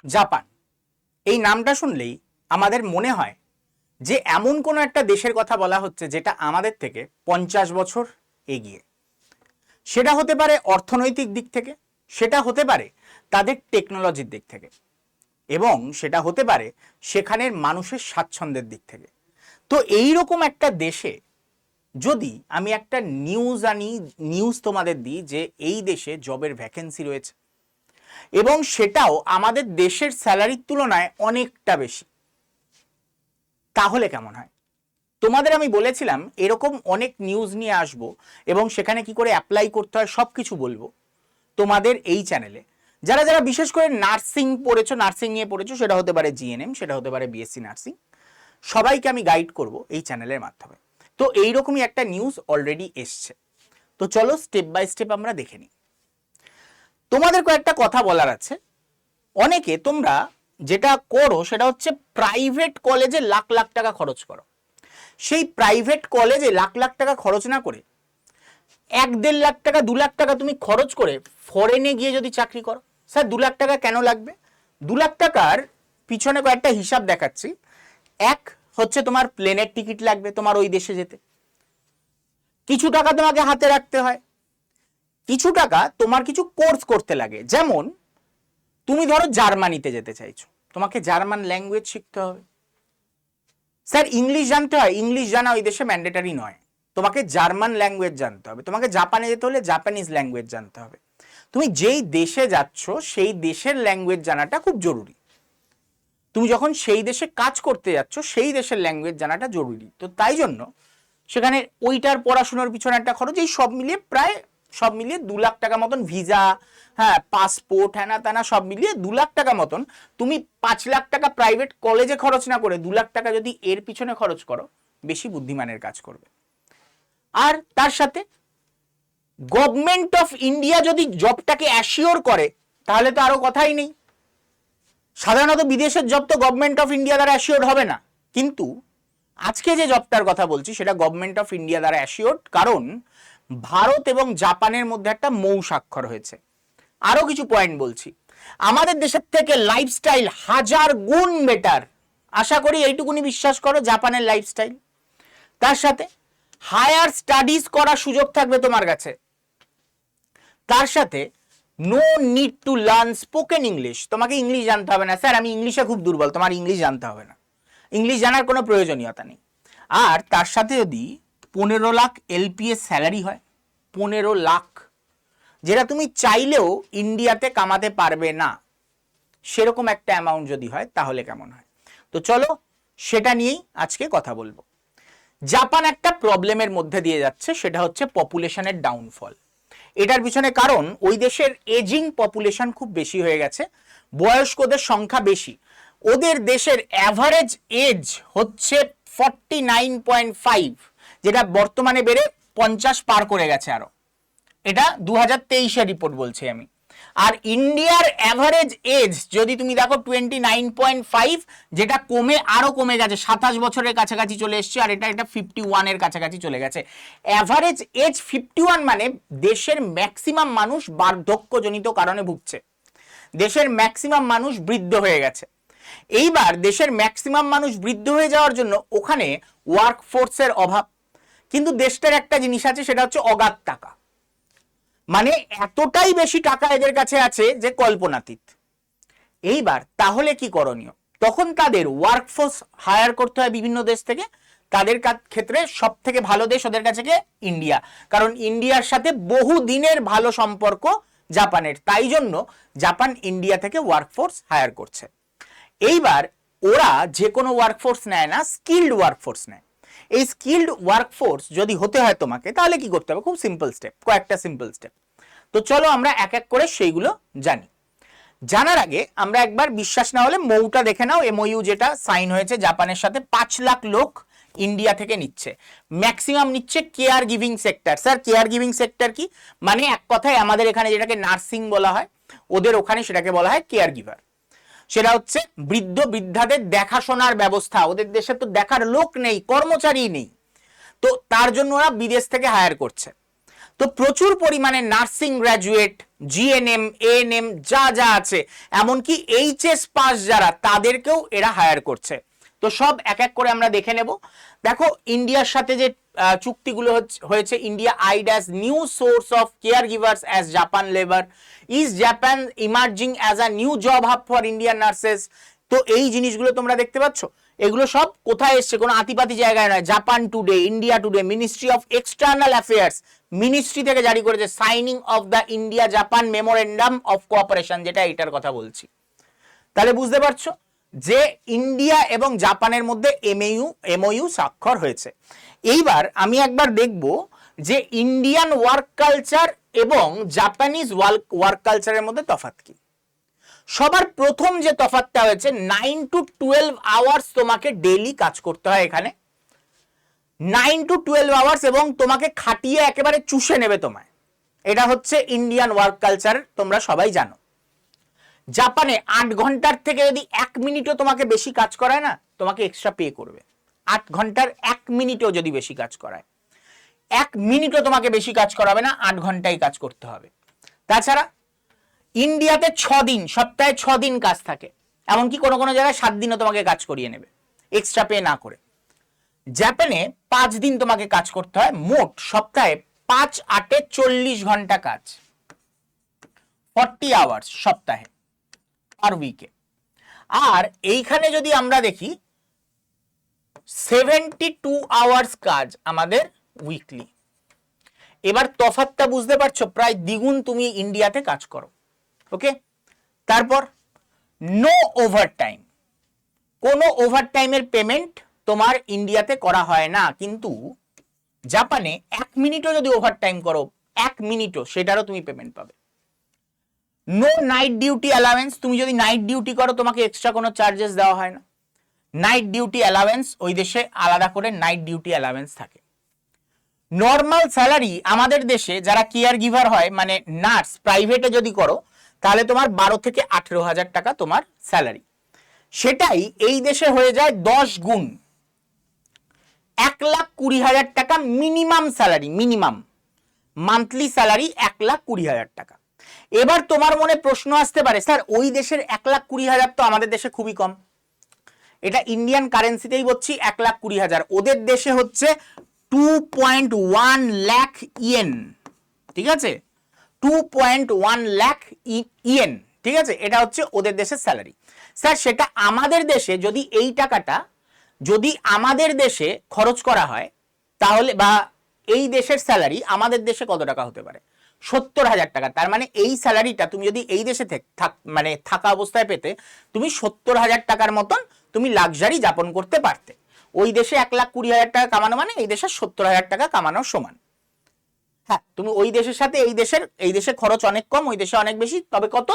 Japan, এই নামটা শুনলেই আমাদের মনে হয় যে এমন কোনো একটা দেশের কথা বলা হচ্ছে যেটা আমাদের থেকে 50 বছর এগিয়ে। সেটা হতে পারে অর্থনৈতিক দিক থেকে, সেটা হতে পারে তাদের টেকনোলজির দিক থেকে, এবং সেটা হতে পারে সেখানের মানুষের স্বাচ্ছন্দ্যের দিক থেকে। তো এই রকম একটা দেশে যদি আমি একটা নিউজ তোমাদের দিই যে এই দেশে জবের ভ্যাকেন্সি রয়েছে এবং সেটাও আমাদের দেশের স্যালারির তুলনায় অনেকটা বেশি, তাহলে কেমন হয়? তোমাদের আমি বলেছিলাম এরকম অনেক নিউজ নিয়ে আসবো এবং সেখানে কি করে অ্যাপ্লাই করতে হয় সব কিছু বলবো তোমাদের এই চ্যানেলে। যারা যারা বিশেষ করে নার্সিং পড়েছো, নার্সিং নিয়ে পড়েছো, সেটা হতে পারে জিএনএম, সেটা হতে পারে বিএসসি নার্সিং, সবাইকে আমি গাইড করব এই চ্যানেলের মাধ্যমে। তো এইরকমই একটা নিউজ অলরেডি এসছে, তো চলো স্টেপ বাই স্টেপ আমরা দেখে নিই। তোমাদের কয়েকটা কথা বলার আছে। অনেকে তোমরা যেটা করো সেটা হচ্ছে প্রাইভেট কলেজে লাখ লাখ টাকা খরচ করো। সেই প্রাইভেট কলেজে লাখ লাখ টাকা খরচ না করে 1-1.5 লাখ টাকা 2 লাখ টাকা তুমি খরচ করে ফরেনে গিয়ে যদি চাকরি করো। স্যার 2 লাখ টাকা কেন লাগবে? 2 লাখ টাকার পিছনে কয়েকটা হিসাব দেখাচ্ছি। এক হচ্ছে তোমার প্লেনের টিকিট লাগবে তোমার ওই দেশে যেতে, কিছু টাকা তোমাকে হাতে রাখতে হয়, কিছু টাকা তোমার কিছু কোর্স করতে লাগে। যেমন তুমি ধরো জার্মানিতে যেতে চাইছো, তোমাকে জার্মান ল্যাঙ্গুয়েজ শিখতে হবে। স্যার ইংলিশ জানতে হয়? ইংলিশ জানা ওই দেশে ম্যান্ডেটারি নয়, তোমাকে জার্মান ল্যাঙ্গুয়েজ জানতে হবে। তোমাকে জাপানে যেতে হলে জাপানিজ ল্যাঙ্গুয়েজ জানতে হবে। তুমি যেই দেশে যাচ্ছ সেই দেশের ল্যাঙ্গুয়েজ জানাটা খুব জরুরি। তুমি যখন সেই দেশে কাজ করতে যাচ্ছ সেই দেশের ল্যাঙ্গুয়েজ জানাটা জরুরি। তো তাই জন্য সেখানে ওইটার পড়াশোনার পিছনে একটা খরচ, এই সব মিলিয়ে প্রায় 2 লাখ টাকা মতন, ভিসা, হ্যাঁ, পাসপোর্ট, হ্যানা তানা সব মিলিয়ে 2 লাখ টাকা মতন। তুমি 5 লাখ টাকা প্রাইভেট কলেজে খরচ না করে 2 লাখ টাকা যদি এর পিছনে খরচ করো, বেশি বুদ্ধিমানের কাজ করবে। আর তার সাথে গভর্নমেন্ট অফ ইন্ডিয়া যদি জবটাকে অ্যাসিওর করে তাহলে তো আরো কথাই নেই। সাধারণত বিদেশের জব তো গভর্নমেন্ট অফ ইন্ডিয়া দ্বারা অ্যাসিওর হবে না, কিন্তু আজকে যে জবটার কথা বলছি সেটা গভর্নমেন্ট অফ ইন্ডিয়া দ্বারা অ্যাসিওর্ড, কারণ ভারত এবং জাপানের মধ্যে একটা মৌ স্বাক্ষর হয়েছে। আরো কিছু পয়েন্ট বলছি। আমাদের দেশের থেকে লাইফস্টাইল 1000 গুণ বেটার, আশা করি এইটুকুনি বিশ্বাস করো, জাপানের লাইফস্টাইল। তার সাথে হায়ার স্টাডিজ করার সুযোগ থাকবে তোমার কাছে। তার সাথে no need to learn spoken English, তোমাকে ইংলিশ জানতে হবে না। স্যার আমি ইংলিশে খুব দুর্বল, তোমার ইংলিশ জানতে হবে না, ইংলিশ জানার কোনো প্রয়োজনীয়তা নেই। আর তার সাথে যদি 15 লাখ এলপিএস স্যালারি হয়, 15 লাখ, যেটা তুমি চাইলেও ইন্ডিয়াতে কামাতে পারবে না, সেরকম একটা অ্যামাউন্ট যদি হয় তাহলে কেমন হয়? তো চলো সেটা নিয়েই আজকে কথা বলবো। জাপান একটা প্রবলেমের মধ্যে দিয়ে যাচ্ছে, সেটা হচ্ছে পপুলেশনের ডাউনফল। এটার পিছনে কারণ ওই দেশের এজিং পপুলেশন খুব বেশি হয়ে গেছে, বয়স্কদের সংখ্যা বেশি। ওদের দেশের অ্যাভারেজ এজ হচ্ছে 49.5, যেটা বর্তমানে বেড়ে 50 পার করে গেছে আরো। এটা 2023-এর রিপোর্ট বলছি আমি। আর ইন্ডিয়ার অ্যাভারেজ এজ যদি তুমি দেখো 29.5, যেটা আরো কমে গেছে, 27 বছরের কাছাকাছি চলে এসছে, আর এটা 51-এর কাছাকাছি চলে গেছে। অ্যাভারেজ এজ 51 মানে দেশের ম্যাক্সিমাম মানুষ বার্ধক্যজনিত কারণে ভুগছে, দেশের ম্যাক্সিমাম মানুষ বৃদ্ধ হয়ে গেছে। এইবার দেশের ম্যাক্সিমাম মানুষ বৃদ্ধ হয়ে যাওয়ার জন্য ওখানে ওয়ার্কফোর্সের অভাব। কিন্তু দেশটার একটা জিনিস আছে, সেটা হচ্ছে অগাধ টাকা। মানে এতটাই বেশি টাকা এদের কাছে আছে যে কল্পনাতীত। এইবার তাহলে কি করণীয়? তখন তাদের ওয়ার্কফোর্স হায়ার করতে হয় বিভিন্ন দেশ থেকে। তাদের ক্ষেত্রে সব থেকে ভালো দেশ ওদের কাছে ইন্ডিয়া, কারণ ইন্ডিয়ার সাথে বহু দিনের ভালো সম্পর্ক জাপানের, তাই জন্য জাপান ইন্ডিয়া থেকে ওয়ার্কফোর্স হায়ার করছে। এইবার ওরা যে কোনো ওয়ার্কফোর্স নেয় না, স্কিল্ড ওয়ার্কফোর্স নেয়। এই স্কিল্ড ওয়ার্কফোর্স যদি হতে হয় তোমাকে, তাহলে কি করতে হবে? খুব সিম্পল স্টেপ, কয়েকটা সিম্পল স্টেপ। তো চলো আমরা এক এক করে সেইগুলো জানি। জানার আগে আমরা একবার, বিশ্বাস না হলে মৌটা দেখে নাও, এমওইউ যেটা সাইন হয়েছে জাপানের সাথে। 5 লাখ লোক ইন্ডিয়া থেকে নিচ্ছে, ম্যাক্সিমাম নিচ্ছে care giving sector. Sir care giving sector কি? মানে এক কথায় আমাদের এখানে যেটাকে নার্সিং বলা হয়, ওদের ওখানে সেটাকে বলা হয় কেয়ার গিভার। সেটা হচ্ছে বৃদ্ধ বৃদ্ধাদের দেখাশোনার ব্যবস্থা। ওদের দেশে তো দেখার লোক নেই, কর্মচারী নেই, তো তার জন্য ওরা বিদেশ থেকে হায়ার করছে। তো প্রচুর পরিমাণে নার্সিং গ্র্যাজুয়েট, জিএনএম, এএনএম যা যা আছে, এমনকি এইচএস পাস যারা তাদেরকেও এরা হায়ার করছে। তো সব এক এক করে আমরা দেখে নেব। দেখো ইন্ডিয়ার সাথে যে চুক্তিগুলো হয়েছে, India eyed as new source of caregivers as Japan labour, is Japan emerging as a new job hub for Indian nurses. তো এই জিনিসগুলো তোমরা দেখতে পাচ্ছ, এগুলো সব কোথায় এসছে, কোনো আতিপাতি জায়গায় নয়, Japan today, India today, ministry of external affairs, ministry থেকে জারি করেছে, signing off the India Japan memorandum of cooperation, যেটা এটার কথা বলছি। তাহলে বুঝতে পারছো যে ইন্ডিয়া এবং জাপানের মধ্যে এমওইউ স্বাক্ষর হয়েছে। এইবার আমি একবার দেখব যে ইন্ডিয়ান ওয়ার্ক কালচার এবং জাপানিজ ওয়ার্ক কালচারের মধ্যে তফাৎ কি। সবার প্রথম যে তফাৎটা হয়েছে, 9 to 12 আওয়ার্স তোমাকে ডেইলি কাজ করতে হয় এখানে, 9 to 12 আওয়ার্স, এবং তোমাকে খাটিয়ে একেবারে চুষে নেবে তোমায়। এটা হচ্ছে ইন্ডিয়ান ওয়ার্ক কালচার, তোমরা সবাই জানো। জাপানে 8 ঘন্টার থেকে যদি 1 মিনিটও তোমাকে বেশি কাজ করায় না, তোমাকে এক্সট্রা পে করবে। 8 ঘন্টার 1 মিনিটও যদি বেশি কাজ করায়, 1 মিনিটও তোমাকে বেশি কাজ করাবে না, 8 ঘন্টাই কাজ করতে হবে। তাছাড়া ইন্ডিয়াতে 6 দিন, সপ্তাহে 6 দিন কাজ থাকে, এমনকি কোনো কোনো জায়গায় 7 দিনও তোমাকে কাজ করিয়ে নেবে এক্সট্রা পে না করে। জাপানে 5 দিন তোমাকে কাজ করতে হয়, মোট সপ্তাহে 5 8 40 ঘন্টা কাজ, 40 আওয়ার্স সপ্তাহে পার উইকে। আর এইখানে যদি আমরা দেখি 72 আওয়ার্স কাজ আমাদের উইকলি। এবার তফাৎটা বুঝতে পারছো, প্রায় দ্বিগুণ তুমি ইন্ডিয়াতে কাজ করো। ওকে, তারপর নো ওভারটাইম, কোনো ওভারটাইমের পেমেন্ট তোমার ইন্ডিয়াতে করা হয় না, কিন্তু জাপানে 1 মিনিটও যদি ওভারটাইম করো, 1 মিনিটও, সেটারও তুমি পেমেন্ট পাবে। নো নাইট ডিউটি অ্যালাওয়েন্স, তুমি যদি নাইট ডিউটি করো তোমাকে এক্সট্রা কোনো চার্জেস দেওয়া হয় না। নাইট ডিউটি অ্যালাওয়েন্স, ওই দেশে আলাদা করে নাইট ডিউটি অ্যালাওয়েন্স থাকে। নর্মাল স্যালারি আমাদের দেশে যারা কেয়ার গিভার হয়, মানে নার্স, প্রাইভেটে যদি করো তাহলে তোমার 12 থেকে 18 হাজার টাকা তোমার স্যালারি, সেটাই এই দেশে হয়ে যায় 10 গুণ, 1,20,000 টাকা minimum salary, minimum monthly salary 1,20,000 টাকা। এবার তোমার মনে প্রশ্ন আসতে পারে, স্যার ওই দেশের 1,20,000 তো আমাদের দেশে খুবই কম। এটা ইন্ডিয়ান কারেন্সিতেই বলছি, 1,20,000, ওদের দেশে হচ্ছে 2.1 লাখ ইয়েন, ঠিক আছে, 2.1 লাখ ইয়েন, ঠিক আছে, এটা হচ্ছে ওদের দেশের স্যালারি। স্যার সেটা আমাদের দেশে যদি এই টাকাটা যদি আমাদের দেশে খরচ করা হয়, তাহলে বা এই দেশের স্যালারি আমাদের দেশে কত টাকা হতে পারে? 70,000 টাকা। তার মানে এই স্যালারিটা তুমি যদি এই দেশে মানে থাকা অবস্থায় পেতে, তুমি 70,000 টাকার মতন তুমি লাক্সারি যাপন করতে পারতে। ওই দেশে 1,20,000 টাকা কামানো মানে এই দেশের 70,000 টাকা কামানোর সমান। হ্যাঁ, তুমি ওই দেশের সাথে এই দেশে খরচ অনেক কম, ওই দেশে অনেক বেশি, তবে কত?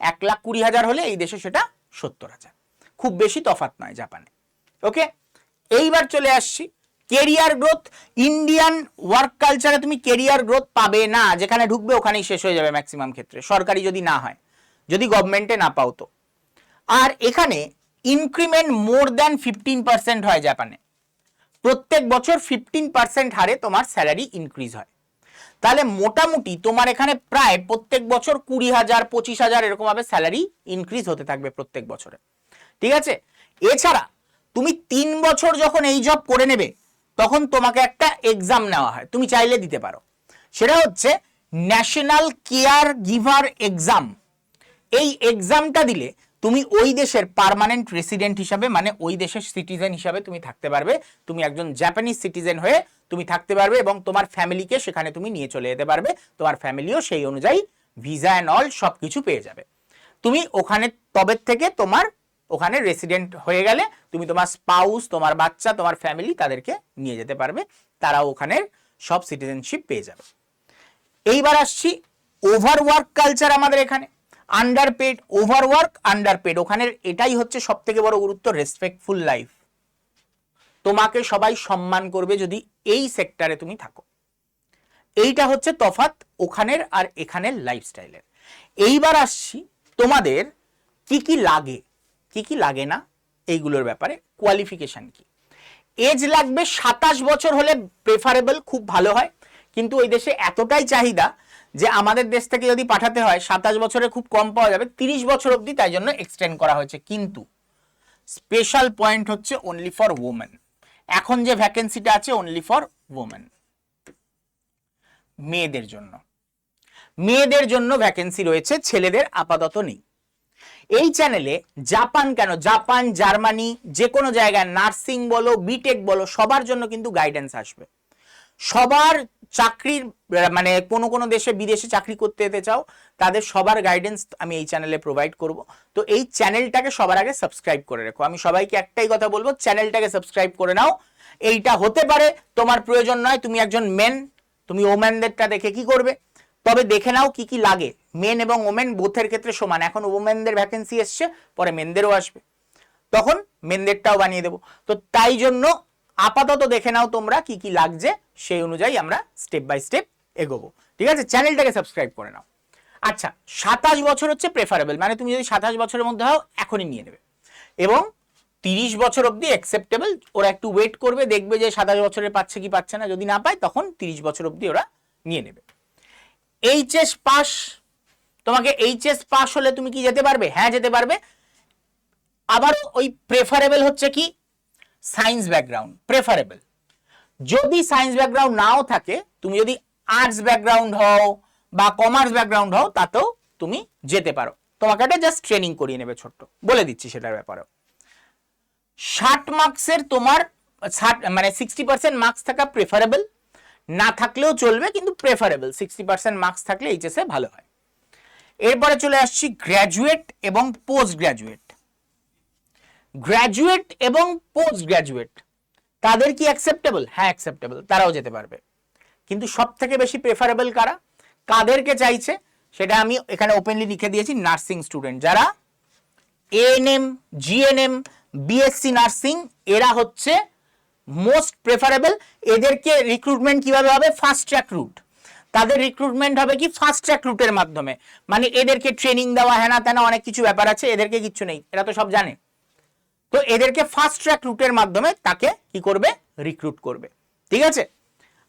1,20,000 হলে এই দেশে সেটা 70,000, খুব বেশি তফাৎ নয় জাপানে। ওকে, এইবার চলে আসছি কেরিয়ার গ্রোথ। ইন্ডিয়ান ওয়ার্ক কালচারে তুমি কেরিয়ার গ্রোথ পাবে না, যেখানে ঢুকবে ওখানেই শেষ হয়ে যাবে ম্যাক্সিমাম ক্ষেত্রে, সরকারি যদি না হয়, যদি গভর্নমেন্টে না পাও তো। আর এখানে ইনক্রিমেন্ট মোর দ্যান 15% হয় জাপানে, প্রত্যেক বছর 15% হারে তোমার স্যালারি ইনক্রিজ হয়। তাহলে মোটামুটি তোমার এখানে প্রায় প্রত্যেক বছর 20,000 25,000 এরকম ভাবে স্যালারি ইনক্রিজ হতে থাকবে প্রত্যেক বছরে, ঠিক আছে। এছাড়া তুমি 3 বছর যখন এই জব করে নেবে, তখন তোমাকে একটা এক্সাম নেওয়া হয়, তুমি চাইলে দিতে পারো, সেটা হচ্ছে ন্যাশনাল কেয়ার গিভার এক্সাম। এই এক্সামটা দিলে তুমি ওই দেশের পার্মানেন্ট রেসিডেন্ট হিসাবে, মানে ওই দেশের সিটিজেন হিসাবে তুমি থাকতে পারবে। তুমি একজন জাপানিজ সিটিজেন হয়ে তুমি থাকতে পারবে, এবং তোমার ফ্যামিলিকে সেখানে তুমি নিয়ে চলে যেতে পারবে, তোমার ফ্যামিলিও সেই অনুযায়ী ভিসা অ্যান্ড অল সবকিছু পেয়ে যাবে। তুমি ওখানে তবে থেকে তোমার ওখানে রেসিডেন্ট হয়ে গেলে তুমি তোমার স্পাউস, তোমার বাচ্চা, তোমার ফ্যামিলি তাদেরকে নিয়ে যেতে পারবে, তারাও ওখানের সব সিটিজেনশিপ পেয়ে যাবে। এইবার আসছি ওভারওয়ার্ক কালচার আমাদের এখানে, আন্ডারপেড, ওভারওয়ার্ক, আন্ডারপেড। ওখানের এটাই হচ্ছে সব থেকে বড় গুরুত্ব, রেসপেক্টফুল লাইফ, তোমাকে সবাই সম্মান করবে যদি এই সেক্টরে তুমি থাকো। এইটা হচ্ছে তফাৎ ওখানের আর এখানের লাইফস্টাইলের। এইবার আসছি তোমাদের কি কি লাগে, কি কি লাগে না এইগুলোর ব্যাপারে। কোয়ালিফিকেশন কি? এজ লাগবে 27 বছর হলে প্রেফারেবল, খুব ভালো হয়, কিন্তু ওই দেশে এতটাই চাহিদা যে আমাদের দেশ থেকে যদি পাঠাতে হয় 27 বছরে খুব কম পাওয়া যাবে, 30 বছর অবধি, তাই জন্য এক্সটেন্ড করা হয়েছে। কিন্তু স্পেশাল পয়েন্ট হচ্ছে অনলি ফর ওমেন। এখন যে ভ্যাকেন্সিটা আছে অনলি ফর ওমেন, মেয়েদের জন্য। মেয়েদের জন্য ভ্যাকেন্সি রয়েছে, ছেলেদের আপাতত নেই। এই চ্যানেলে জাপান কেন, জাপান, জার্মানি, যে কোনো জায়গায় নার্সিং বলো, বিটেক বলো, সবার জন্য কিন্তু গাইডেন্স আসবে। সবার চাকরির মানে কোনো দেশে বিদেশে চাকরি করতে যেতে চাও, তাদের সবার গাইডেন্স আমি এই চ্যানেলে প্রোভাইড করব। তো এই চ্যানেলটাকে সবার আগে সাবস্ক্রাইব করে রেখো। আমি সবাইকে একটাই কথা বলবো, চ্যানেলটাকে সাবস্ক্রাইব করে নাও। এইটা হতে পারে তোমার প্রয়োজন নয়, তুমি একজন মেন, তুমি ওমেনদেরটা দেখে কি করবে, তবে দেখে নাও কি কি লাগে। মেন এবং ওমেন বোথের ক্ষেত্রে সমান। এখন ওমেনদের ভ্যাকেন্সি এসছে, পরে মেনদেরও আসবে, তখন মেনদেরটাও বানিয়ে দেবো। তো তাই জন্য আপাতত দেখে নাও তোমরা কি কি লাগছে, সেই অনুযায়ী আমরা স্টেপ বাই স্টেপ এগোবো। ঠিক আছে, চ্যানেলটাকে সাবস্ক্রাইব করে নাও। আচ্ছা, 27 বছর হচ্ছে প্রেফারেবল, মানে তুমি যদি 27 বছরের মধ্যে হও এখনই নিয়ে নেবে, এবং 30 বছর অবধি অ্যাকসেপ্টেবল। ওরা একটু ওয়েট করবে, দেখবে যে 27 বছরে পাচ্ছে কি পাচ্ছে না, যদি না পায় তখন 30 বছর অবধি ওরা নিয়ে নেবে। এইচএস পাস, তোমাকে এইচএস পাস হলে তুমি কি যেতে পারবে? হ্যাঁ যেতে পারবে। আবার ওই প্রেফারেবল হচ্ছে কি, সায়েন্স ব্যাকগ্রাউন্ড প্রেফারেবল। যদি সায়েন্স ব্যাকগ্রাউন্ড নাও থাকে, তুমি যদি আর্টস ব্যাকগ্রাউন্ড হও বা কমার্স ব্যাকগ্রাউন্ড হও, তাতেও তুমি যেতে পারো। তোমাকে একটা জাস্ট ট্রেনিং করিয়ে নেবে, ছোট্ট বলে দিচ্ছি সেটার ব্যাপারেও। 60 মার্কসের তোমার 60% মার্কস থাকা প্রেফারেবল, না থাকলেও চলবে, কিন্তু প্রেফারেবল 60% মার্কস থাকলে এইচএসে ভালো হয়। এরপরে চলে আসছি গ্র্যাজুয়েট এবং পোস্ট গ্র্যাজুয়েট। গ্র্যাজুয়েট এবং পোস্ট গ্র্যাজুয়েট তাদের কি অ্যাকসেপ্টেবল? হ্যাঁ অ্যাকসেপ্টেবল, তারাও যেতে পারবে। কিন্তু সব থেকে বেশি প্রেফারেবল কারা, কাদেরকে চাইছে, সেটা আমি এখানে ওপেনলি লিখে দিয়েছি। নার্সিং স্টুডেন্ট যারা এএনএম, জিএনএম, বিএসসি নার্সিং, এরা হচ্ছে মোস্ট প্রেফারেবল। এদেরকে রিক্রুটমেন্ট কিভাবে হবে? Fast track route. তাদের রিক্রুটমেন্ট হবে কি? ফাস্ট ট্র্যাক রুটের মাধ্যমে। মানে এদেরকে ট্রেনিং দেওয়া, হ্যানা ত্যানা অনেক কিছু ব্যাপার আছে, এদেরকে কিচ্ছু নেই, এরা তো সব জানে। তো এদেরকে ফাস্ট ট্র্যাক রুটের মাধ্যমে তাকে কি করবে? রিক্রুট করবে। ঠিক আছে,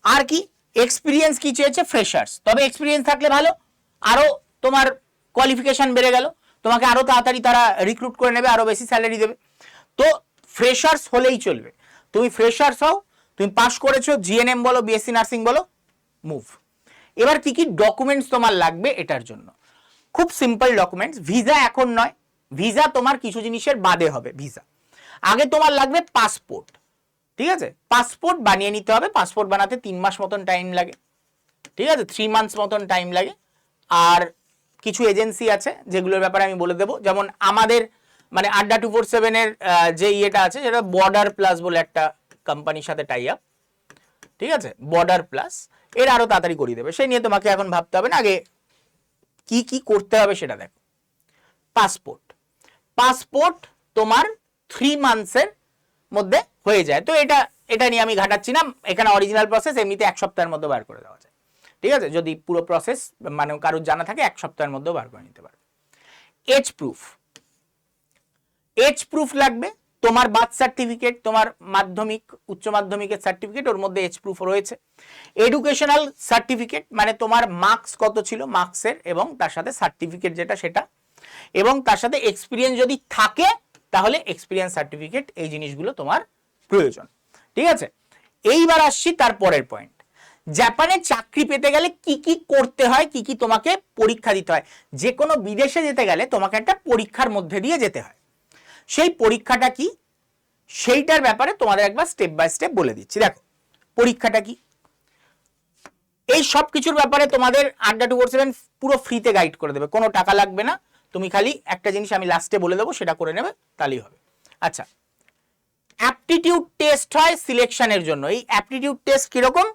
আর কি এক্সপিরিয়েন্স কি চেয়েছে? ফ্রেশার্স। তবে এক্সপিরিয়েন্স থাকলে ভালো, আরো তোমার কোয়ালিফিকেশন বেড়ে গেল, তোমাকে আরো তাড়াতাড়ি তারা রিক্রুট করে নেবে, আরো বেশি স্যালারি দেবে। তো ফ্রেশার্স হলেই চলবে। তুমি ফ্রেশার্স হও, তুমি পাস করেছো, জিএনএম বলো, বিএসসি নার্সিং বলো, মুভ। এবার কি কি ডকুমেন্টস তোমার লাগবে এটার জন্য? খুব সিম্পল ডকুমেন্টস। ভিসা এখন নয়, ভিসা তোমার কিছু জিনিসের বাদে হবে। ভিসা আগে তোমার লাগবে পাসপোর্ট। ঠিক আছে, পাসপোর্ট বানিয়ে নিতে হবে। পাসপোর্ট বানাতে 3 মাস মতন টাইম লাগে। ঠিক আছে, 3 মান্থস মতন টাইম লাগে। আর কিছু এজেন্সি আছে যেগুলোর ব্যাপারে আমি বলে দেবো, যেমন আমাদের মানে আড্ডা 247 এর যে ইয়েটা আছে, সেটা বর্ডার প্লাস বলে একটা কোম্পানির সাথে টাই আপ। ঠিক আছে, বর্ডার প্লাস, এর আরো তাড়াতাড়ি করিয়ে দেবে, সেই নিয়ে তোমাকে এখন ভাবতে হবে না। আগে কি কি করতে হবে সেটা দেখো। পাসপোর্ট, পাসপোর্ট তোমার 3 মান্থসের মধ্যে হয়ে যায়। তো এটা নিয়ে আমি ঘাটাচ্ছি না, এখানে অরিজিনাল প্রসেস এমনিতে 1 সপ্তাহের মধ্যে বার করে দেওয়া যায়। ঠিক আছে, যদি পুরো প্রসেস মানে কারোর জানা থাকে 1 সপ্তাহের মধ্যেও বার করে নিতে পারবে। এজ প্রুফ, এজ প্রুফ লাগবে। তোমার বার্থ সার্টিফিকেট, তোমার মাধ্যমিক উচ্চ মাধ্যমিকের সার্টিফিকেট, ওর মধ্যে এজ প্রুফ রয়েছে। এডুকেশনাল সার্টিফিকেট, মানে তোমার মার্কস কত ছিল, মার্কসের, এবং তার সাথে সার্টিফিকেট যেটা সেটা, এবং তার সাথে এক্সপিরিয়েন্স যদি থাকে তাহলে এক্সপিরিয়েন্স সার্টিফিকেট। এই জিনিসগুলো তোমার প্রয়োজন। ঠিক আছে, এইবার আসছি তার পরের পয়েন্ট। জাপানে চাকরি পেতে গেলে কি কি করতে হয়, কি কি তোমাকে পরীক্ষা দিতে হয়। যে কোনো বিদেশে যেতে গেলে তোমাকে একটা পরীক্ষার মধ্যে দিয়ে যেতে হয়। সেই পরীক্ষাটা কি, সেইটার ব্যাপারে তোমাদের একবার স্টেপ বাই স্টেপ বলে দিচ্ছি। দেখো পরীক্ষাটা কি, এই সব কিছুর ব্যাপারে তোমাদের আড্ডা 247 পুরো ফ্রিতে গাইড করে দেবে, কোনো টাকা লাগবে না। তুমি খালি একটা জিনিস আমি লাস্টে বলে দেবো, সেটা করে নেবে, তাহলেই হবে। আচ্ছা, অ্যাপটিটিউড টেস্ট হয় সিলেকশনের জন্য। এই অ্যাপটিটিউড টেস্ট কিরকম?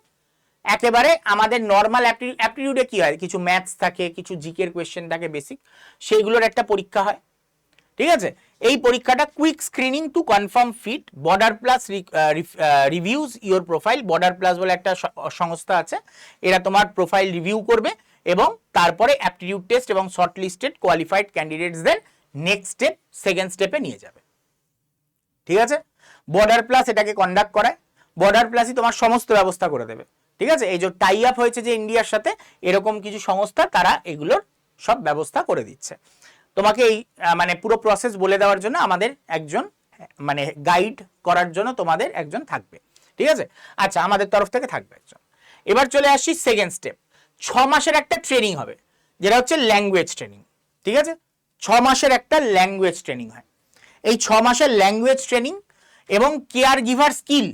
একেবারে আমাদের নর্মাল অ্যাপটিটিউডে কি হয়, কিছু ম্যাথস থাকে, কিছু জিকের কোয়েশ্চেন থাকে বেসিক, সেইগুলোর একটা পরীক্ষা হয়। ঠিক আছে, এই পরীক্ষাটা quick screening to confirm fit, border plus reviews your profile. Border plus বলে একটা সংস্থা আছে, এরা তোমার প্রোফাইল রিভিউ করবে, এবং তারপরে অ্যাপটিটিউড টেস্ট এবং শর্ট লিস্টেড কোয়ালিফাইড ক্যান্ডিডেটসদের নেক্সট স্টেপ, সেকেন্ড স্টেপে নিয়ে যাবে। ঠিক আছে, বর্ডার প্লাস এটাকে কন্ডাক্ট করায়, বর্ডার প্লাসই তোমার সমস্ত ব্যবস্থা করে দেবে। ঠিক আছে, এই যে টাই আপ হয়েছে যে ইন্ডিয়ার সাথে, এরকম কিছু সংস্থা তারা এগুলোর সব ব্যবস্থা করে দিচ্ছে। তোমাকে এই মানে পুরো প্রসেস বলে দেওয়ার জন্য আমাদের একজন মানে গাইড করার জন্য তোমাদের একজন থাকবে, ঠিক আছে। আচ্ছা, আমাদের তরফ থেকে থাকবে একজন। এবার চলে আসি সেকেন্ড স্টেপ। 6 মাসের একটা ট্রেনিং হবে, যেটা হচ্ছে ল্যাঙ্গুয়েজ ট্রেনিং, ঠিক আছে। 6 মাসের একটা ল্যাঙ্গুয়েজ ট্রেনিং হয়। এই 6 মাসের ল্যাঙ্গুয়েজ ট্রেনিং এবং কেয়ার গিভার স্কিল,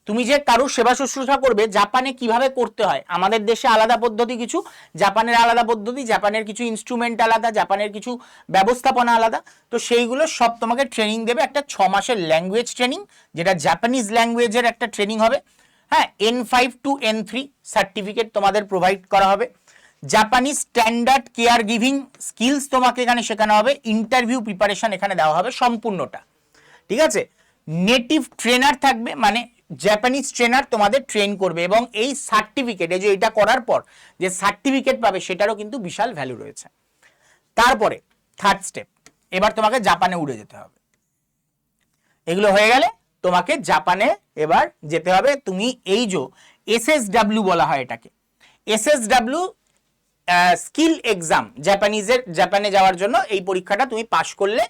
তুমি যে কারো সেবা শুশ্রূষা করবে জাপানে কিভাবে করতে হয়, আমাদের দেশে আলাদা পদ্ধতি কিছু, জাপানের আলাদা পদ্ধতি, জাপানের কিছু ইনস্ট্রুমেন্ট আলাদা, জাপানের কিছু ব্যবস্থাপনা আলাদা, তো সেইগুলো সব তোমাকে ট্রেনিং দেবে। একটা 6 মাসের ল্যাঙ্গুয়েজ ট্রেনিং, যেটা জাপানিজ ল্যাঙ্গুয়েজের একটা ট্রেনিং হবে। হ্যাঁ, N5 to N3 সার্টিফিকেট তোমাদের প্রোভাইড করা হবে। Japanese standard care giving skills তোমাকে এখানে শেখানো হবে। ইন্টারভিউ প্রিপারেশন এখানে দেওয়া হবে সম্পূর্ণটা, ঠিক আছে। নেটিভ ট্রেনার থাকবে, মানে জাপানিজ ট্রেনার তোমাদের ট্রেন করবে, এবং এই সার্টিফিকেট, এই যে এটা করার পর যে সার্টিফিকেট পাবে সেটারও কিন্তু বিশাল ভ্যালু রয়েছে। তারপরে থার্ড স্টেপ, এবার তোমাকে জাপানে উড়ে যেতে হবে। এগুলো হয়ে গেলে তোমাকে জাপানে এবার যেতে হবে। তুমি এই যে SSW বলা হয় এটাকে, SSW স্কিল এক্সাম, জাপানে যাওয়ার জন্য এই পরীক্ষাটা তুমি পাশ করলে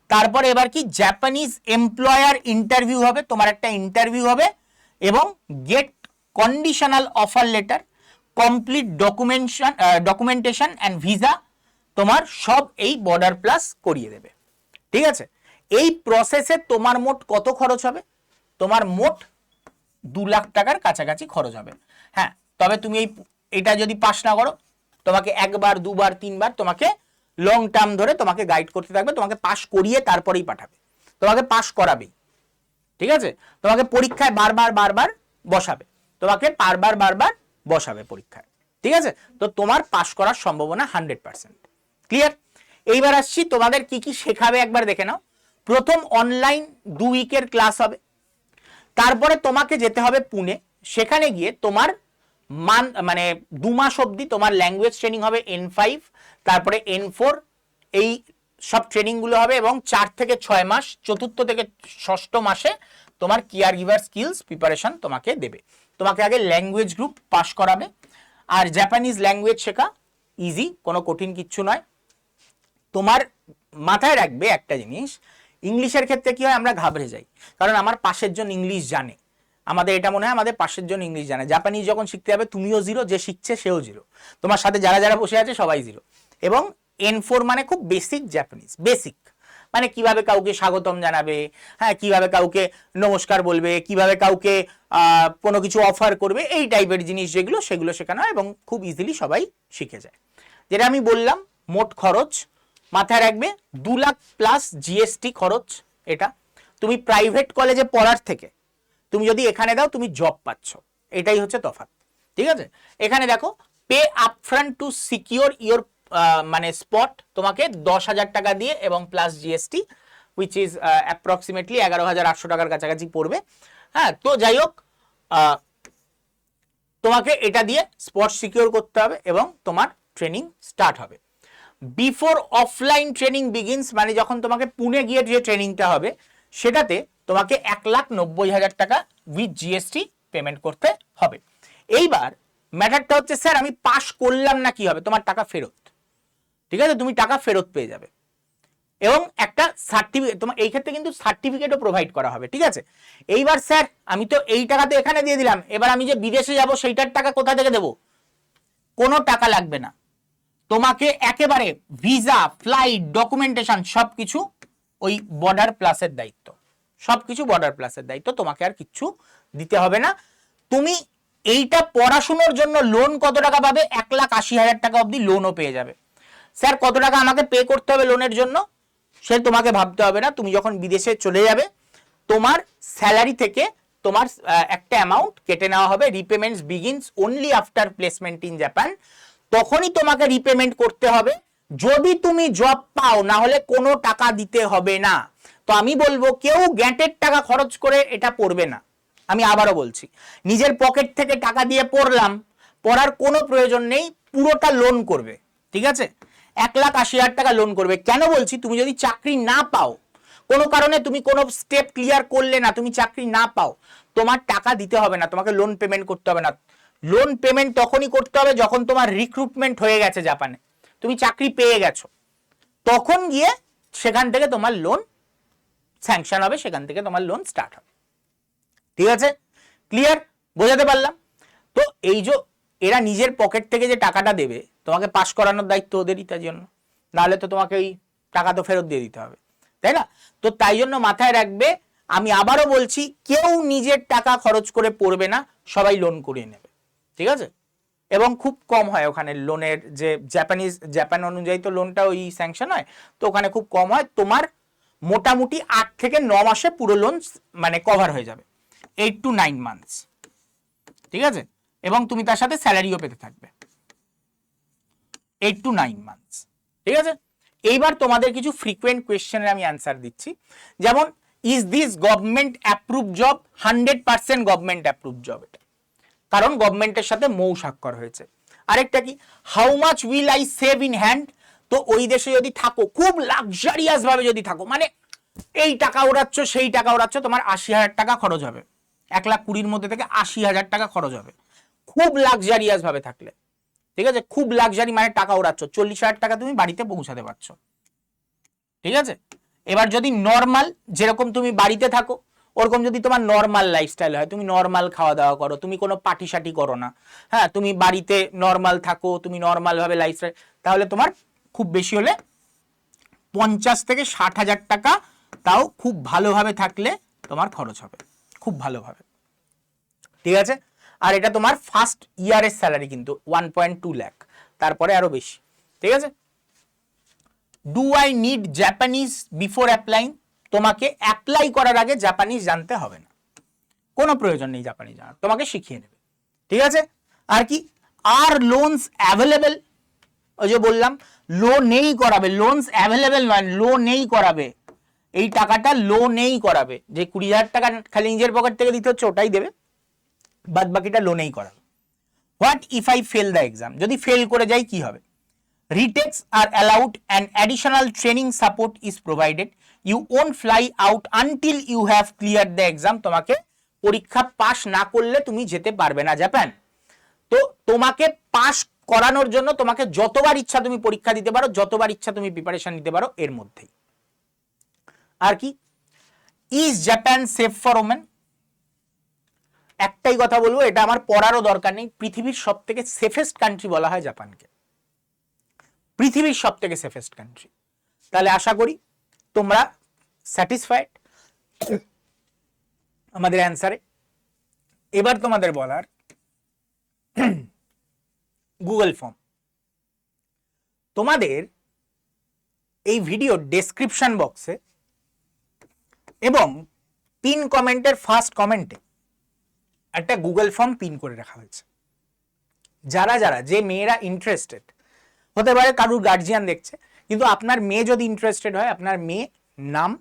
তারপরে এবার কি জাপানিজ এমপ্লয়ার ইন্টারভিউ হবে, তোমার একটা ইন্টারভিউ হবে, এবং get conditional offer letter, complete documentation and visa তোমার সব এই বর্ডার প্লাস করিয়ে দেবে, ঠিক আছে। এই প্রসেসে তোমার মোট কত খরচ হবে? তোমার মোট 2 লাখ টাকার কাছাকাছি খরচ হবে। হ্যাঁ, তবে তুমি এটা যদি পাস না করো, তোমাকে 1 বার 2 বার 3 বার তোমাকে লং টার্ম ধরে তোমাকে গাইড করতে থাকবে, তোমাকে পাস করিয়ে তারপরেই পাঠাবে, তোমাকে পাস করাবেই, ঠিক আছে। তোমাকে পরীক্ষায় বারবার বসাবে, তোমাকে বারবার বসাবে পরীক্ষায়, ঠিক আছে। তো তোমার পাস করার সম্ভাবনা 100%। ক্লিয়ার? এইবার আসছি তোমাদের কি কি শেখাবে একবার দেখে নাও। প্রথম অনলাইন 2 উইকের ক্লাস হবে, তারপরে তোমাকে যেতে হবে পুনে, সেখানে গিয়ে তোমার মানে 2 মাস অবধি তোমার ল্যাঙ্গুয়েজ ট্রেনিং হবে N5, তারপরে N4, এই সব ট্রেনিংগুলো হবে, এবং 4 থেকে 6 মাস, চতুর্থ থেকে ষষ্ঠ মাসে তোমার কেয়ার গিভার স্কিলস প্রিপারেশন তোমাকে দেবে। তোমাকে আগে ল্যাঙ্গুয়েজ গ্রুপ পাস করাবে, আর জাপানিজ ল্যাঙ্গুয়েজ শেখা ইজি, কোনো কঠিন কিচ্ছু নয়। তোমার মাথায় রাখবে একটা জিনিস, ইংলিশের ক্ষেত্রে কি হয়, আমরা ঘাবড়ে যাই, কারণ আমার পাশের জন ইংলিশ জানে, আমাদের এটা মনে হয় আমাদের পাশের জন ইংলিশ জানে। জাপানিজ যখন শিখতে যাবে তুমিও জিরো, যে শিখছে সেও জিরো, তোমার সাথে যারা যারা বসে আছে সবাই জিরো। এবং N4 মানে খুব বেসিক জাপানিজ, বেসিক মানে কিভাবে কাউকে স্বাগতম জানাবে, হ্যাঁ, কিভাবে কাউকে নমস্কার বলবে, কিভাবে কাউকে কোনো কিছু অফার করবে, এই টাইপের জিনিস যেগুলো, সেগুলো শেখানো হয় এবং খুব ইজিলি সবাই শিখে যায়। যেটা আমি বললাম, মোট খরচ মাথায় রাখবে 2 লাখ প্লাস GST খরচ। এটা তুমি প্রাইভেট কলেজে পড়ার থেকে তুমি যদি এখানে দাও তুমি জব পাচ্ছ, এটাই হচ্ছে তফাৎ, ঠিক আছে। এখানে দেখো, pay upfront to secure your মানে স্পট, তোমাকে 10,000 টাকা দিয়ে এবং plus GST, which is approximately 11,800 টাকার কাছাকাছি পড়বে। হ্যাঁ, তো যাই হোক, তোমাকে এটা দিয়ে স্পট সিকিউর করতে হবে এবং তোমার ট্রেনিং স্টার্ট হবে। বিফোর অফলাইন ট্রেনিং বিগিনস, মানে যখন তোমাকে পুনে গিয়ে যে ট্রেনিংটা হবে সেটাতে তোমাকে 1,90,000 টাকা উইথ GST পেমেন্ট করতে হবে। এইবার ম্যাটারটা হচ্ছে, স্যার আমি পাস করলাম না, কি হবে? তোমার টাকা ফেরত, ঠিক আছে, তুমি টাকা ফেরত পেয়ে যাবে, এবং একটা সার্টিফিকেট, তোমার এই ক্ষেত্রে কিন্তু সার্টিফিকেটও প্রোভাইড করা হবে, ঠিক আছে। এইবার স্যার আমি তো এই টাকা তো এখানে দিয়ে দিলাম, এবার আমি যে বিদেশে যাব সেইটার টাকা কোথা থেকে দেবো? কোনো টাকা লাগবে না, তোমাকে একেবারে ভিসা, ফ্লাইট, ডকুমেন্টেশন সবকিছু ওই বর্ডার প্লাসের দায়িত্ব, সবকিছু বর্ডার প্লাসের দায়িত্ব, তোমাকে আর কিচ্ছু দিতে হবে না। তুমি এইটা পড়াশোনার জন্য লোন কত টাকা পাবে? 1,80,000 টাকা অবধি লোনও পেয়ে যাবে। স্যার কত টাকা আমাকে পে করতে হবে লোনের জন্য? সে তোমাকে ভাবতে হবে না, তুমি যখন বিদেশে চলে যাবে তোমার স্যালারি থেকে তোমার একটা অ্যামাউন্ট কেটে নেওয়া হবে। Repayments begins only after placement in Japan, তখনই তোমাকে রিপেমেন্ট করতে হবে যদি তুমি জব পাও, না হলে কোনো টাকা দিতে হবে না। তো আমি বলবো কেউ গ্যাটের টাকা খরচ করে এটা পড়বে না। আমি আবারও বলছি, নিজের পকেট থেকে টাকা দিয়ে পড়লাম, পড়ার কোনো প্রয়োজন নেই, পুরোটা লোন করবে, ঠিক আছে। 1,80,000 টাকা লোন করবে। কেন বলছি? তুমি যদি চাকরি না পাও, কোনো কারণে তুমি কোনো স্টেপ ক্লিয়ার করলে না, তুমি চাকরি না পাও, তোমার টাকা দিতে হবে না, তোমাকে লোন পেমেন্ট করতে হবে না। লোন পেমেন্ট তখনই করতে হবে যখন তোমার রিক্রুটমেন্ট হয়ে গেছে জাপানে, তুমি চাকরি পেয়ে গেছো, তখন গিয়ে সেখান থেকে তোমার লোন স্যাংশন হবে, সেখান থেকে তোমার লোন স্টার্ট হবে। ঠিক আছে, ক্লিয়ার, বোঝাতে পারলাম? তো এই যে এরা নিজের পকেট থেকে যে টাকাটা দেবে, তোমাকে পাস করানোর দায়িত্ব ওদেরই, তার জন্য, নাহলে তো তোমাকে ওই টাকা তো ফেরত দিয়ে দিতে হবে, তাই না? তো তাই জন্য মাথায় রাখবে, আমি আবারও বলছি, কেউ নিজের টাকা খরচ করে পড়বে না, সবাই লোন করিয়ে নেবে। ঠিক আছে, এবং খুব কম হয় ওখানে লোনের, যে জাপান অনুযায়ী তো লোনটা ওই স্যাংশন হয়, তো ওখানে খুব কম হয়, তোমার মোটামুটি 8 থেকে 9 মাসে পুরো লোন মানে কভার হয়ে যাবে, 8 to 9 মান্থস। ঠিক আছে, এবং তুমি তার সাথে স্যালারিও পেতে থাকবে 8 to 9 মান্থস। ঠিক আছে, এইবার তোমাদের কিছু ফ্রিকোয়েন্ট কোয়েশ্চেনের আমি অ্যান্সার দিচ্ছি, যেমন is this government approve job? 100% government approve job এটা, কারণ গভর্নমেন্টের সাথে মৌ স্বাক্ষর হয়েছে। আরেকটা কি, how much will I save in hand? তো ওই দেশে যদি থাকো, খুব লাক্সারিয়াস ভাবে যদি থাকো, মানে এই টাকা ওড়াচ্ছ সেই টাকা ওড়াচ্ছ, তোমার 80,000 টাকা খরচ হবে, 1,20,000 মধ্যে থেকে 80,000 টাকা খরচ হবে খুব লাক্সারিয়াস ভাবে থাকলে। ঠিক আছে, খুব লাক্সারি মানে টাকা ওড়াচ্ছ, 40,000 টাকা তুমি বাড়িতে পৌঁছাতে পারছো। ঠিক আছে, এবার যদি নর্মাল যেরকম তুমি বাড়িতে থাকো, ওরকম যদি তোমার নর্মাল লাইফস্টাইল হয়, তুমি নর্মাল খাওয়া দাওয়া করো, তুমি কোনো পার্টি সাটি করো না, হ্যাঁ, তুমি বাড়িতে নর্মাল থাকো, তুমি নর্মাল ভাবে লাইফস্টাইল, তাহলে তোমার খুব বেশি হলে 50 থেকে 60,000 টাকা, তাও খুব ভালোভাবে থাকলে তোমার খরচ হবে, খুব ভালোভাবে। ঠিক আছে, আর এটা তোমার ফার্স্ট ইয়ারের স্যালারি কিন্তু 1.2 লাখ, তারপরে আরো বেশি। ঠিক আছে, do I need Japanese before applying? তোমাকে অ্যাপ্লাই করার আগে জাপানিজ জানতে হবে না, কোনো প্রয়োজন নেই জাপানিজ জানার, তোমাকে শিখিয়ে নেবে। ঠিক আছে, আর কি, আর লোনস অ্যাভেলেবেল? ওই যে বললাম, লো নেই করাবে, লোনস অ্যাভেলেবেল নয়, লো নেই করাবে, এই টাকাটা লো নেই করাবে, যে 20,000 টাকা খালি নিজের পকেট থেকে দিতে হচ্ছে ওটাই দেবে, বাদ বাকিটা লো নেই করাবে। What if I fail the exam? যদি ফেল করে যাই কি হবে? Retakes are allowed and additional training support is provided. You won't fly out until you have cleared the exam. তোমাকে পরীক্ষা পাস না করলে তুমি যেতে পারবে না জাপান। তো তোমাকে পাস করানোর জন্য তোমাকে যতবার ইচ্ছা তুমি পরীক্ষা দিতে পারো, যতবার ইচ্ছা তুমি প্রিপারেশন নিতে পারো এর মধ্যেই। আর কি, is Japan safe for women? একটাই কথা বলবো, এটা আমার পড়ারও দরকার নেই, পৃথিবীর সবথেকে সেফেস্ট কান্ট্রি বলা হয় জাপানকে, পৃথিবীর সব থেকে সেফেস্ট কান্ট্রি। তাহলে আশা করি তোমরা স্যাটিসফাইড আমাদের অ্যান্সারে। এবার তোমাদের বলার গুগল ফর্ম। তোমাদের এই ভিডিও ডেসক্রিপশন বক্সে এবং পিন কমেন্টের ফার্স্ট কমেন্টে একটা গুগল ফর্ম পিন করে রাখা হয়েছে। যারা যারা, যে মেয়েরা ইন্টারেস্টেড, হতে পারে কারুর গার্জিয়ান দেখছে, কিন্তু আপনার মেয়ে যদি ইন্টারেস্টেড হয়, আপনার মেয়ে নাম,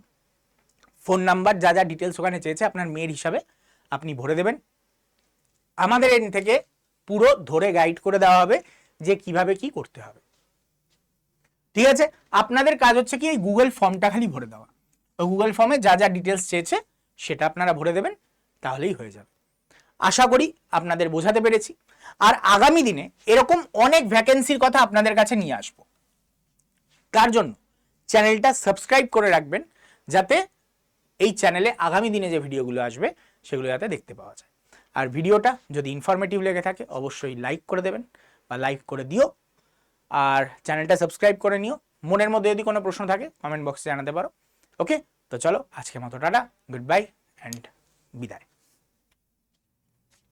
ফোন নাম্বার, যা যা ডিটেলস ওখানে চেয়েছে আপনার মেয়ের হিসাবে আপনি ভরে দেবেন। আমাদের এন থেকে পুরো ধরে গাইড করে দেওয়া হবে যে কিভাবে কি করতে হবে। ঠিক আছে, আপনাদের কাজ হচ্ছে কি, এই গুগল ফর্মটা খালি ভরে দেওয়া, ওই গুগল ফর্মে যা যা ডিটেলস চেয়েছে সেটা আপনারা ভরে দেবেন, তাহলেই হয়ে যাবে। আশা করি আপনাদের বোঝাতে পেরেছি। আর আগামী দিনে এরকম অনেক ভ্যাকেন্সির কথা আপনাদের কাছে নিয়ে আসবো, তার জন্য চ্যানেলটা সাবস্ক্রাইব করে রাখবেন, যাতে এই চ্যানেলে আগামী দিনে যে ভিডিওগুলো আসবে সেগুলো যাতে দেখতে পাওয়া যায়। আর ভিডিওটা যদি ইনফরমেটিভ লেগে থাকে অবশ্যই লাইক করে দেবেন বা লাইক করে দিও, আর চ্যানেলটা সাবস্ক্রাইব করে নিও। মনের মধ্যে যদি কোনো প্রশ্ন থাকে কমেন্ট বক্সে জানাতে পারো। ওকে, তো চলো আজকের মতো টাটা, গুড বাই অ্যান্ড বিদায়।